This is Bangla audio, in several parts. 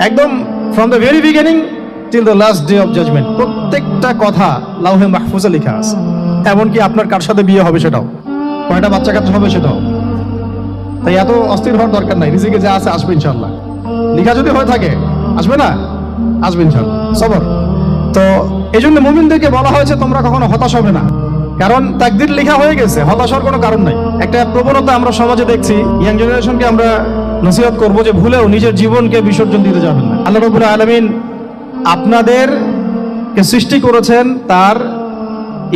একদম from the very beginning till the last day of judgement প্রত্যেকটা কথা লাউহে মাহফুজে লেখা আছে। এমনকি আপনার কার সাথে বিয়ে হবে সেটাও, কয়টা বাচ্চা কাচ্চা হবে সেটাও। তাই এত অস্থির হওয়ার দরকার নাই, রিজিকে যা আছে আসবে ইনশাআল্লাহ। লেখা যদি হয়ে থাকে আসবে না, আসবে ইনশাআল্লাহ, সবর। তো এই জন্য মুমিনদেরকে বলা হয়েছে তোমরা কখনো হতাশ হবে না, কারণ তাকদীর লেখা হয়ে গেছে, হতাশার কোনো কারণ নাই। একটা প্রবণতা আমরা সমাজে দেখছি, ইয়াং জেনারেশনকে আমরা নসিহত করবো যে ভুলেও নিজের জীবনকে বিসর্জন দিতে যাবেন না। আল্লাহ রাব্বুল আলামিন আপনাদেরকে সৃষ্টি করেছেন তার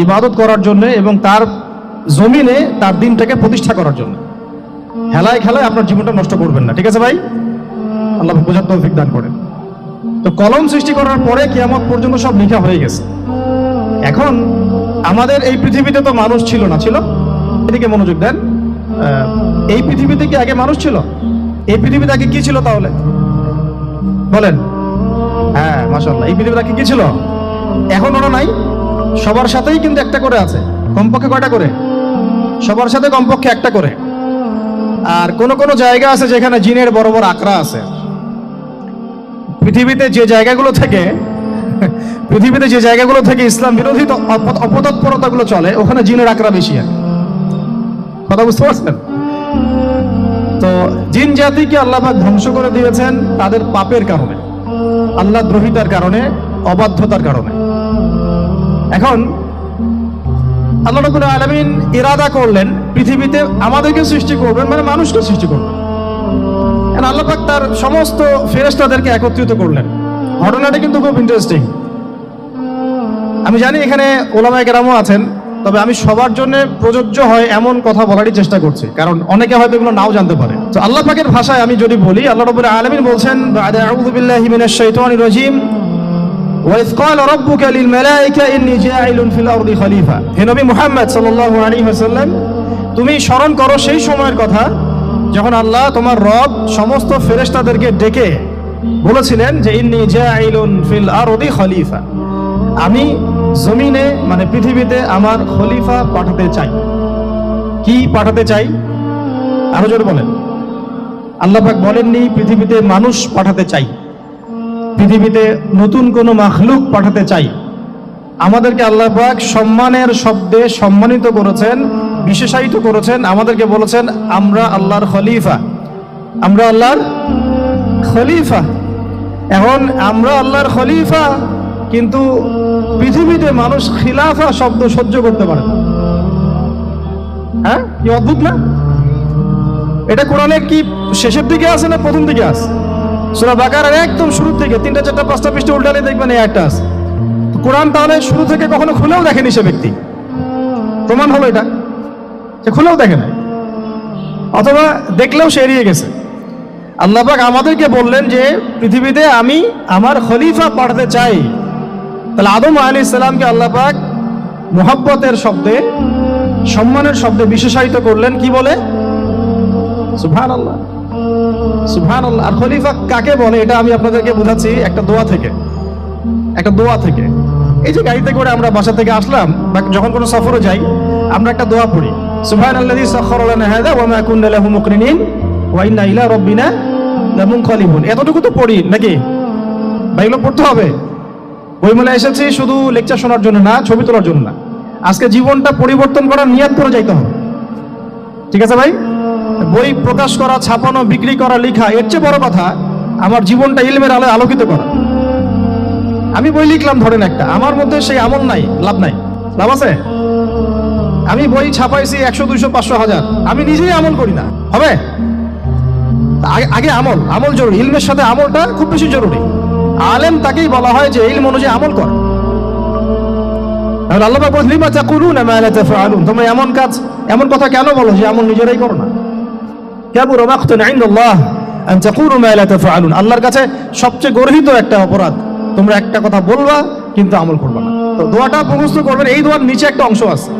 ইবাদত করার জন্য এবং তার জমিনে তার দিনটাকে প্রতিষ্ঠা করার জন্য। হেলায় খেলায় আপনার জীবনটা নষ্ট করবেন না, ঠিক আছে ভাই? আল্লাহ বোঝার তৌফিক দান করেন। তো কলম সৃষ্টি করার পরে কিয়ামত পর্যন্ত সব লেখা হয়ে গেছে। এখন আমাদের এই পৃথিবীতে তো মানুষ ছিল না, ছিল? এদিকে মনোযোগ দেন। এই পৃথিবীতে কি আগে মানুষ ছিল? এই পৃথিবীতে আগে কি ছিল তাহলে বলেন? হ্যাঁ, মাশাআল্লাহ। এই পৃথিবীতে আগে কি ছিল? এখন ওরা নাই, সবার সাথেই কিন্তু একটা করে আছে। কমপক্ষে কয়টা করে? সবার সাথে কমপক্ষে একটা করে। আর কোন কোন জায়গা আছে যেখানে জিনের বড় বড় আকড়া আছে। পৃথিবীতে যে জায়গাগুলো থেকে ইসলাম বিরোধী অপতৎপরতাগুলো চলে, ওখানে জিনের আকড়া বেশি। কথা বুঝতে পারছেন? তো জিন জাতিকে আল্লাহ পাক ধ্বংস করে দিয়েছেন তাদের পাপের কারণে, আল্লাহ দ্রোহিতার কারণে, অবাধ্যতার কারণে। এখন আল্লাহ রাব্বুল আলামিন ইরাদা করলেন পৃথিবীতে আমাদেরকে সৃষ্টি করবেন, মানে মানুষকে সৃষ্টি করবেন। আল্লাহ পাক তার সমস্ত ফেরেশতাদেরকে একত্রিত করলেন। ঘটনাটা কিন্তু খুব ইন্টারেস্টিং। আমি জানি এখানে ওলামায়ে কেরামও আছেন, তবে আমি সবার জন্য প্রযোজ্য হয় এমন কথা বলারই চেষ্টা করছি, কারণ অনেকে হয়তো এগুলো নাও জানতে পারে। তো আল্লাহ পাকের ভাষায় আমি যদি বলি, আল্লাহ রাব্বুল আলামিন বলছেন, আউযু বিল্লাহি মিনাশ শাইতানির রাজীম, ওয়া ইয ক্বালা রাব্বুকা লিল মালায়েকা ইন্নী জাইলুন ফিল আরদি খলিফা। হে নবী মুহাম্মদ সাল্লাল্লাহু আলাইহি ওয়াসাল্লাম, তুমি স্মরণ করো সেই সময়ের কথা যখন আল্লাহ তোমার রব সমস্ত ফেরেশতাদেরকে ডেকে বলেছিলেন যে ইন্নী জাইলুন ফিল আরদি খলিফা, আমি জমিনে মানে পৃথিবীতে আমার খলিফা পাঠাতে চাই। কি পাঠাতে চাই? আরো জোরে বলেন। আল্লাহ পাক বলেননি পৃথিবীতে মানুষ পাঠাতে চাই, পৃথিবীতে নতুন কোন মাখলুক পাঠাতে চাই। আমাদেরকে আল্লাহ পাক সম্মানের শব্দে সম্মানিত করেছেন, বিশেষায়িত করেছেন। আমাদেরকে বলেছেন আমরা আল্লাহর খলিফা, আমরা আল্লাহর খলিফা। এখন আমরা আল্লাহর খলিফা, কিন্তু পৃথিবীতে মানুষ খিলাফা শব্দ সহ্য করতে পারে না। হ্যাঁ, কি অদ্ভুত না? এটা কোরআনে কি শেষের দিকে আছে না প্রথম দিকে আছে? সূরা বাকারার একদম শুরু থেকে 3টা 4টা 5টা পৃষ্ঠা উল্টালে দেখবেন এই একটা আছে। কোরআন তাহলে শুরু থেকে কখনো খুলেও দেখেনি সে ব্যক্তি। প্রমাণ হলো এটা যে খুলেও দেখে নাই, অথবা দেখলেও সে এড়িয়ে গেছে। আল্লাহ পাক আমাদেরকে বললেন যে পৃথিবীতে আমি আমার খলিফা পাঠাতে চাই। তাহলে আদম আলাইহিস সালামকে আল্লাহ পাক মুহাব্বতের শব্দে, সম্মানের শব্দে বিশেষায়িত করলেন। কি বলে? সুবহানাল্লাহ, সুবহানাল্লাহ। আর খলিফা কাকে বলে এটা আমি আপনাদেরকে বোঝাচ্ছি একটা দোয়া থেকে। এই যে গাড়িতে করে আমরা বাসা থেকে আসলাম বা যখন কোনো সফরে যাই, আমরা একটা দোয়া পড়ি, সুবহানাল্লাযী সাখখারা লানা হাযা ওয়া মা কুন্না লাহু মুকরিনিন ওয়া ইন্না ইলা রাব্বিনা লামুনকালিবুন। এতটুকু তো পড়ি নাকি? বা এগুলো পড়তে হবে? বইমেলা এসেছি শুধু লেকচার শোনার জন্য না, ছবি তোলার জন্য না। আজকে জীবনটা পরিবর্তন করার নিয়ত করে যাইতে হবে, ঠিক আছে ভাই? বই প্রকাশ করা, ছাপানো, বিক্রি করা, লেখা, এর চেয়ে বড় কথা আমার জীবনটা ইলমের আলোয় আলোকিত করা। আমি বই লিখলাম ধরেন একটা, আমার মধ্যে সেই আমল নাই, লাভ নাই। লাভ আছে? আমি বই ছাপাইছি 100, 200, 500, 1000, আমি নিজেই আমল করি না, হবে? আগে আমল জরুরি। ইলমের সাথে আমলটা খুব বেশি জরুরি। আলেম তাকেই বলা হয় যে ইলম অনুযায়ী আমল করে। আল্লাহ পাক বলেন লিমা তাকুলুনা মা লা তাফআলুন, তোমরা এমন কথা কেন বলো যে আমল নিজেরাই করো না? কাবুরা মাকতান ইনদাল্লাহ আন তাকুলু মা লা তাফআলুন, আল্লাহর কাছে সবচেয়ে গর্হিত একটা অপরাধ তোমরা একটা কথা বলবা কিন্তু আমল করবা না। তো দোয়াটা মুখস্থ করবেন। এই দোয়ার নিচে একটা অংশ আছে,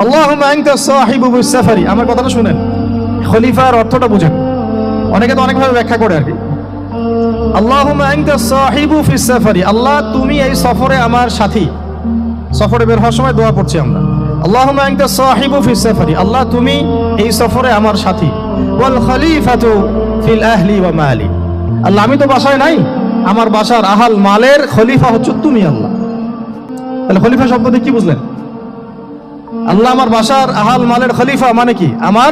আল্লাহুম্মা আনতা সাহিবু বিস সাফারি। আমার কথাটা শুনেন, খলিফার অর্থটা বুঝেন। অনেকে তো অনেকভাবে ব্যাখ্যা করে আর কি। আল্লাহুম্মা আনতা সাহিবু ফিস সাফারি, আল্লাহ তুমি এই সফরে আমার সাথী। সফরে বের হওয়ার সময় দোয়া পড়ছি আমরা, আল্লাহুম্মা আনতা সাহিবু ফিস সাফারি, আল্লাহ তুমি এই সফরে আমার সাথী। ওয়াল খলিফাতু ফিল আহলি ওয়া মালি, আল্লাহ আমি তো বাসায় নাই, আমার বাসার আহাল মালের খলিফা হচ্ছে তুমি আল্লাহ। তাহলে খলিফা শব্দ দিয়ে কি বুঝলেন? আল্লাহ আমার বাসার আহাল মালের খলিফা মানে কি? আমার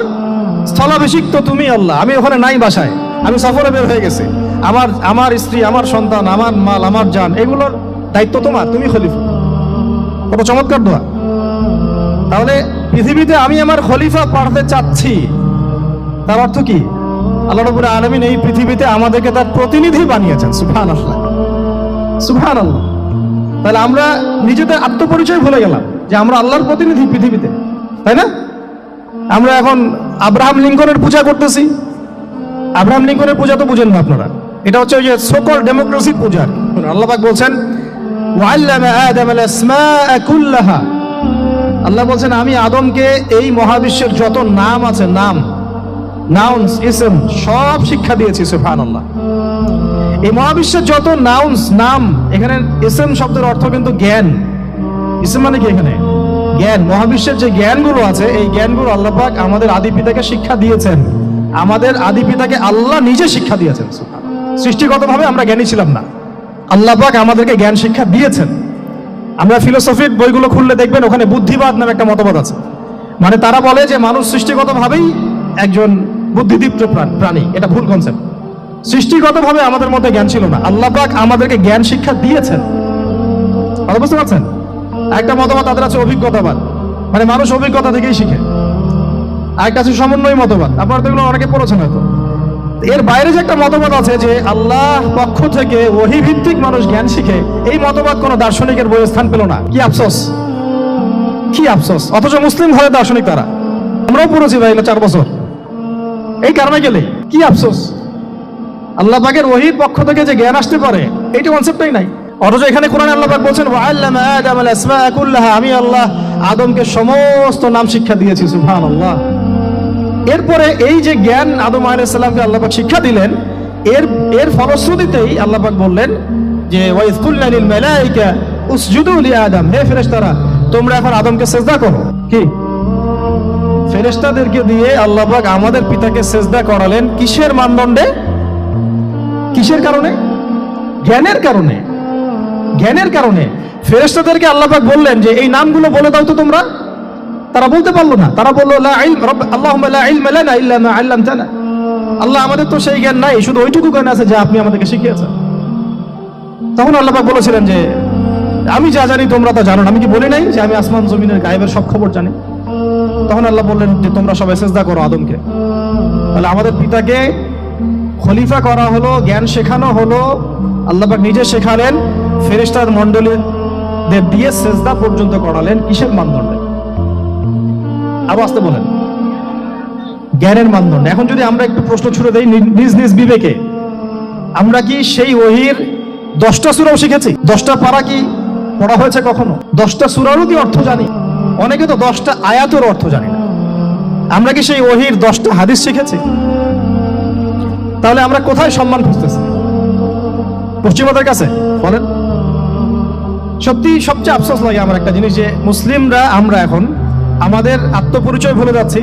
স্থলাভিষিক্ত তুমি আল্লাহ, আমি ওখানে নাই বাসায়, আমি সফরে বের হয়ে গেছি, আমার স্ত্রী, আমার সন্তান, আমার মাল, আমার জান, এগুলোর দায়িত্ব তোমার, তুমি খলিফা। কত চমৎকার দোয়া! তাহলে পৃথিবীতে আমি আমার খলিফা পাঠাতে চাচ্ছি, তার অর্থ কি? আল্লাহ রাব্বুল আলামিন এই পৃথিবীতে আমাদেরকে তার প্রতিনিধি বানিয়েছেন। সুবহানাল্লাহ, সুবহানাল্লাহ। তাহলে আমরা নিজেদের আত্মপরিচয় ভুলে গেলাম যে আমরা আল্লাহর প্রতিনিধি পৃথিবীতে, তাই না? আমরা এখন আব্রাহাম লিঙ্কনের পূজা করতেছি। আব্রাহাম লিঙ্কনের পূজা তো বুঝেন না আপনারা, এটা হচ্ছে ওই যে সকল ডেমোক্রেসির পূজা। আল্লাহ পাক বলছেন ওয়াল্লামা আদামাল আসমাআ কুল্লাহা, আল্লাহ বলছেন আমি আদমকে এই মহাবিশ্বের যত নাম আছে, নাউন্স, ইসম, সব শিক্ষা দিয়েছি। সুবহানাল্লাহ। এই মহাবিশ্বের যত নাম, এখানে ইসম শব্দের অর্থ কিন্তু জ্ঞান। ইসম মানে কি? এখানে জ্ঞান। মহাবিশ্বের যে জ্ঞানগুলো আছে, এই জ্ঞানগুলো আল্লাহ পাক আমাদের আদি পিতাকে শিক্ষা দিয়েছেন। আমাদের আদি পিতাকে আল্লাহ নিজে শিক্ষা দিয়েছেন। সৃষ্টিগতভাবে আমরা জ্ঞানী ছিলাম না, আল্লাহ পাক আমাদেরকে জ্ঞান শিক্ষা দিয়েছেন। আমরা ফিলোসফির বইগুলো খুললে দেখবেন ওখানে বুদ্ধিবাদ নামে একটা মতবাদ আছে। মানে তারা বলে যে মানুষ সৃষ্টিগতভাবেই একজন বুদ্ধিদীপ্ত প্রাণী। এটা ভুল কনসেপ্ট। সৃষ্টিগতভাবে আমাদের মধ্যে জ্ঞান ছিল না, আল্লাহ পাক আমাদেরকে জ্ঞান শিক্ষা দিয়েছেন। কথা বুঝতে পারছেন? একটা মতবাদ তাদের আছে অভিজ্ঞতাবাদ, মানে মানুষ অভিজ্ঞতা থেকেই শিখে। আরেকটা আছে সমন্বয় মতবাদ, আপনারা তো এগুলো অনেকে পড়েছেন হয়তো। এর বাইরে যে একটা মতবাদ আছে যে আল্লাহ পক্ষ থেকে ওহী ভিত্তিক মানুষ জ্ঞান শিখে, এই মতবাদ কোনো দার্শনিকের বইয়ে স্থান পেল না। কি আফসোস, কি আফসোস! অথচ মুসলিম ঘরে দার্শনিক তারা, আমরাও পড়েছি ভাই 4 বছর। এই কারণে গেলে কি আফসোস, আল্লাহ পাকের ওহীর পক্ষ থেকে যে জ্ঞান আসতে পারে এইটা কনসেপ্টই নাই। অথচ এখানে কোরআনে আল্লাহ পাক বলছেন ওয়াল্লামা আদামাল আসমাআ কুল্লাহা, আমি আল্লাহ আদমকে সমস্ত নাম শিক্ষা দিয়েছি। সুবহানাল্লাহ। এরপরে এই যে জ্ঞান আদম আলাইহিস সালামকে আল্লাহ পাক শিক্ষা দিলেন, এর ফলশ্রুতিতেই আল্লাহ পাক বললেন যে ওয়াইজ কুলনা লিল মালাইকা উসজুদু লি আদম, হে ফেরেশতারা তোমরা এখন আদমকে সিজদা করো। কি? ফেরেশতাদেরকে দিয়ে আল্লাহ পাক আমাদের পিতাকে সিজদা করালেন কিসের মানদণ্ডে? কিসের কারণে? জ্ঞানের কারণে। জ্ঞানের কারণে ফেরেশতাদেরকে আল্লাহ পাক বললেন যে এই নামগুলো বলে দাও তো তোমরা। তারা বলতে পারলো না, তারা বললো লা ইলম আল্লাহুম্মা লা ইলমা লানা ইল্লা মা আল্লামতানা, আল্লাহ আমাদের তো সেই জ্ঞান নাই, শুধু ওইটুকু জ্ঞান আছে যা আপনি আমাদেরকে শিখিয়েছেন। তখন আল্লাহ পাক বলেছিলেন যে আমি যা জানি তোমরা তা জানো না, আমি কি বলি নাই যে আমি আসমান জমিনের গায়েবের সব খবর জানি? তখন আল্লাহ বললেন যে তোমরা সবাই সিজদা করো আদমকে। তাহলে আমাদের পিতাকে খলিফা করা হলো, জ্ঞান শেখানো হলো, আল্লাহ পাক নিজে শেখালেন, ফেরেশতার মণ্ডলীদের দিয়ে সিজদা পর্যন্ত করালেন। কিসের মানদণ্ডে? আরো আসতে বলেন, জ্ঞানের মানদণ্ড। এখন যদি আমরা একটু প্রশ্ন ছুড়ে দেই নিজ নিজ বিবেকে, আমরা কি সেই ওহীর 10টা সূরাও শিখেছি? 10টা পারা কি পড়া হয়েছে কখনো? 10টা সূরারও কি অর্থ জানি? অনেকে তো 10টা আয়াতের অর্থ জানি না। আমরা কি সেই ওহীর 10টা হাদিস শিখেছি? তাহলে আমরা কোথায় সম্মান খুঁজতেছি? পশ্চিমাদের কাছে? বলেন। সত্যি সবচেয়ে আফসোস লাগে আমার একটা জিনিস, যে মুসলিমরা আমরা এখন আমাদের আত্মপরিচয় ভুলে যাচ্ছি,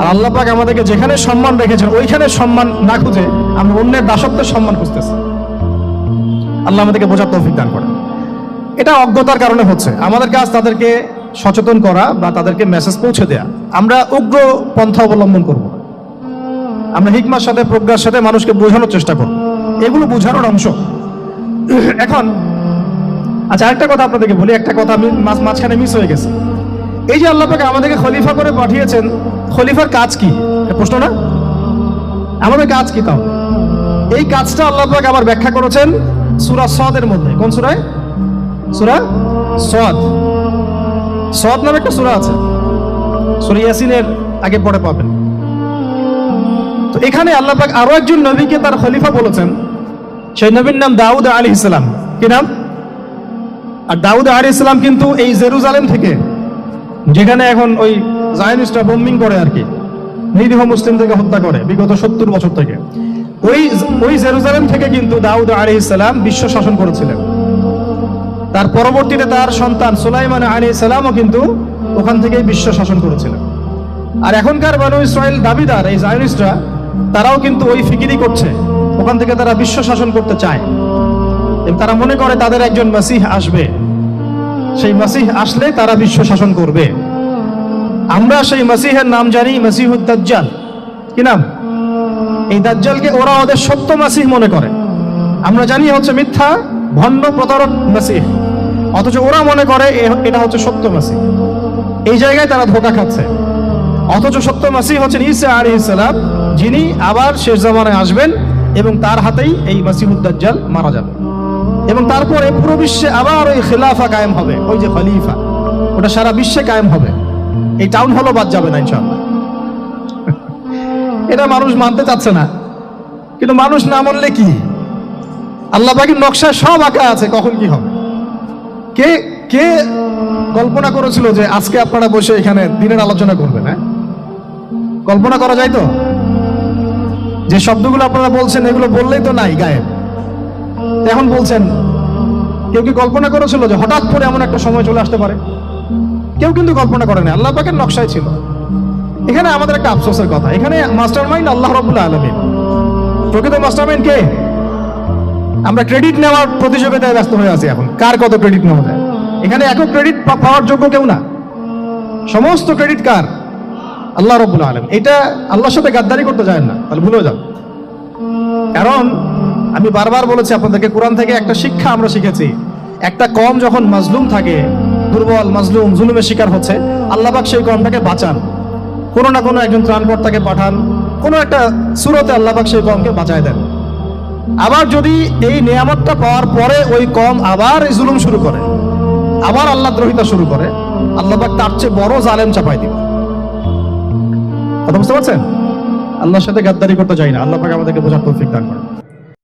আর আল্লাহ পাক আমাদেরকে যেখানে সম্মান রেখেছেন ওইখানে সম্মান না খুঁজে আমরা অন্যের দাসত্বের সম্মান খুঁজতেছি। আল্লাহ আমাদেরকে বোঝার তৌফিক দান করেন। এটা অজ্ঞতার কারণে হচ্ছে। আমাদের কাজ তাদেরকে সচেতন করা বা তাদেরকে মেসেজ পৌঁছে দেয়া। আমরা উগ্র পন্থা অবলম্বন করব, আমরা হিকমার সাথে প্রজ্ঞার সাথে মানুষকে বোঝানোর চেষ্টা করব, এগুলো বোঝানোর অংশ। এখন আচ্ছা আরেকটা কথা আপনাদেরকে বলি, একটা কথা আমি মাঝখানে মিস হয়ে গেছে। এই যে আল্লাহ পাক আমাদেরকে খলিফা করে পাঠিয়েছেন, খলিফার কাজ কি? প্রশ্ন না? আমাদের কাজ কি? তাও এই কাজটা আল্লাহ পাক আবার ব্যাখ্যা করেছেন সূরা সাদের মধ্যে। কোন সূরায়? সূরা সাদ। সাদ নামে একটা সূরা আছে, সূরা ইয়াসিনের আগে পড়ে পাবেন। তো এখানে আল্লাহ পাক আরো একজন নবীকে তার খলিফা বলেছেন। সেই নবীর নাম দাউদ আলাইহিস সালাম। কি নাম? আর দাউদ আলাইহিস সালাম কিন্তু এই জেরুজালেম থেকে, যেখানে এখন ওই জায়নিস্টরা বোম্বিং করে আর কি, নিরীহ মুসলিমদেরকে হত্যা করে বিগত 70 বছর থেকে, ওই জেরুজালেম থেকে কিন্তু দাউদ আলাইহিস সালাম বিশ্ব শাসন করেছিলেন। তার পরবর্তীতে তার সন্তান সুলাইমান আলাইহিস সালামও কিন্তু ওখান থেকেই বিশ্ব শাসন করেছিলেন। আর এখনকার বনু ইসরাইল দাবিদার এই জায়নিস্টরা, তারাও কিন্তু ওই ফিকিরি করছে ওখান থেকে তারা বিশ্ব শাসন করতে চায় এবং তারা মনে করে তাদের একজন মাসিহ আসবে, সেই মাসিহ আসলে তারা বিশ্ব শাসন করবে। আমরা সেই মাসিহের নাম জানি মাসিহুদ দাজ্জাল। কি নাম? এই দাজ্জালকে ওরা ওদের সত্য মাসিহ মনে করে, আমরা জানি হচ্ছে মিথ্যা ভণ্ড প্রতারক মাসিহ, অথচ ওরা মনে করে এটা হচ্ছে সত্য মাসিহ। এই জায়গায় তারা ধোঁকা খাচ্ছে। অথচ সত্য মাসিহ হচ্ছেন ঈসা আলাইহিস সালাম, যিনি আবার শেষ জামানায় আসবেন এবং তার হাতেই এই মাসিহুদ দাজ্জাল মারা যাবে এবং তারপরে পুরো বিশ্বে আবার ওই খিলাফা কায়েম হবে, ওই যে খলিফা, ওটা সারা বিশ্বে কায়েম হবে। এই টাউন হলও বাদ যাবে না ইনশাআল্লাহ। এটা মানুষ মানতে চাচ্ছে না, কিন্তু মানুষ না মানলে কি, আল্লাহ পাকের নকশায় সব আঁকা আছে কখন কি হবে। কে কে কল্পনা করেছিল যে আজকে আপনারা বসে এখানে দিনের আলোচনা করবেন? হ্যাঁ, কল্পনা করা যায় তো? যে শব্দগুলো আপনারা বলছেন এগুলো বললেই তো নাই গায়েব, এখন বলছেন। কেউ কি কল্পনা করেছিল যে হঠাৎ করে এমন একটা সময় চলে আসতে পারে? কেউ কিন্তু কল্পনা করেনি, আল্লাহ পাকের নকশায় ছিল। এখানে আমাদের একটা আফসোসের কথা, এখানে মাস্টারমাইন্ড আল্লাহ রাব্বুল আলামিন। প্রকৃত মাস্টারমাইন্ড কে? আমরা ক্রেডিট নেওয়ার প্রতিযোগিতায় ব্যস্ত হয়ে আছি এখন, কার কত ক্রেডিট নেওয়া যায়। এখানে একক ক্রেডিট পাওয়ার যোগ্য কেউ না, সমস্ত ক্রেডিট কার? আল্লাহ রাব্বুল আলামিন। এটা আল্লাহর সাথে গাদ্দারি করতে যায় না, তাহলে ভুলে যাও। কারণ আমি বারবার বলেছি আপনাদেরকে, কোরআন থেকে একটা শিক্ষা আমরা শিখেছি, একটা কম যখন মাজলুম থাকে, দুর্বল মাজলুম জুলুমের শিকার হচ্ছে, আল্লাহ পাক সেই কমটাকে বাঁচান, কোনো না কোনো একজন ত্রাণকর্তাকে পাঠান, কোনো একটা সূরতে আল্লাহ পাক সেই কমকে বাঁচায় দেন। আবার যদি এই নিয়ামতটা পাওয়ার পরে ওই কম আবার এই জুলুম শুরু করে, আবার আল্লাহ দ্রোহিতা শুরু করে, আল্লাহ পাক তার চেয়ে বড় জালেম চাপাই দিবে। কথা বুঝতে পারছেন? আল্লাহর সাথে গাদ্দারি করতে চাই না, আল্লাহ পাক আমাদেরকে বোঝার তৌফিক দান করেন।